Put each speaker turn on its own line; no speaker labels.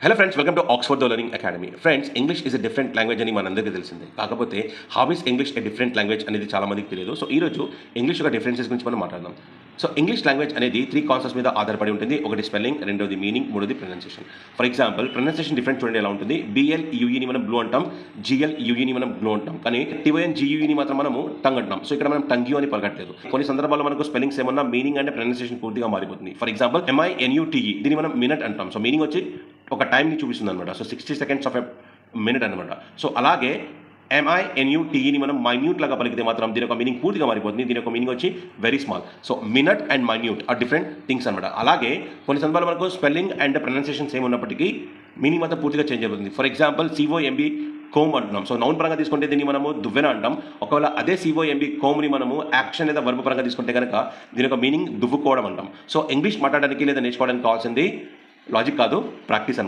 Hello friends, welcome to Oxford the learning academy. Friends, English is a different language అని మనందరికీ తెలిసిందే. కాకపోతే how is English a different language అనేది చాలా మందికి తెలియదు. సో ఈరోజు ఇంగ్లీష్ యొక్క డిఫరెన్సెస్ గురించి మనం మాట్లాడదాం. సో ఇంగ్లీష్ లాంగ్వేజ్ అనేది 3 కాన్సెప్ట్స్ మీద ఆధారపడి ఉంటుంది. ఒకటి స్పెల్లింగ్, రెండోది మీనింగ్, మూడోది pronunciation. For example, pronunciation different చూడండి ఎలా ఉంటుంది. బిఎల్యూఈని మనం బ్లూ అంటాం, జిఎల్యూఈని మనం గ్లో అంటాం. కానీ టివైఎన్ జియూఈని మాత్రం మనము టంగ్ అంటాం. సో ఇక్కడ మనం టంగ్యూ అని పలకట్లేదు. కొన్ని సందర్భాల్లో మనకు స్పెల్లింగ్స్ ఏమన్నా మీనింగ్ అంటే ప్రొనౌన్సియేషన్ పూర్తిగా మారిపోతుంది. ఫర్ ఎగ్జాంపుల్, ఎంఐఎన్యూటీఈ దీన్ని మనం మినిట్ అంటాం. సో మీనింగ్ వచ్చి ఒక టైంని చూపిస్తుంది అనమాట. So 60 seconds of a minute అనమాట. సో అలాగే ఎంఐఎన్యూటీని మనం మైన్యూట్ లాగా పలికితే మాత్రం దీని యొక్క మీనింగ్ పూర్తిగా మారిపోతుంది. దీని యొక్క మీనింగ్ వచ్చి very small. So minute and minute are different things అనమాట. అలాగే కొన్ని సందర్భాలు మనకు స్పెల్లింగ్ అండ్ ప్రొనౌన్సియేషన్ సేమ్ ఉన్నప్పటికీ మీనింగ్ మాత్రం పూర్తిగా చేంజ్ అయిపోతుంది. ఫర్ ఎగ్జాంపుల్, సిఓఎంబి కోమ్ అంటున్నాం. సో నౌన్ పరంగా తీసుకుంటే దీన్ని మనము దువ్వెన అంటాం. ఒకవేళ అదే సిఓఎంబి కోమ్ని మనము యాక్షన్ లేదా వర్బ్ పరంగా తీసుకుంటే కనుక దీని యొక్క మీనింగ్ దువ్వుకోవడం అంటాం. సో ఇంగ్లీష్ మాట్లాడడానికి లేదా నేర్చుకోవడానికి కావాల్సింది లాజిక్ కాదు, ప్రాక్టీస్.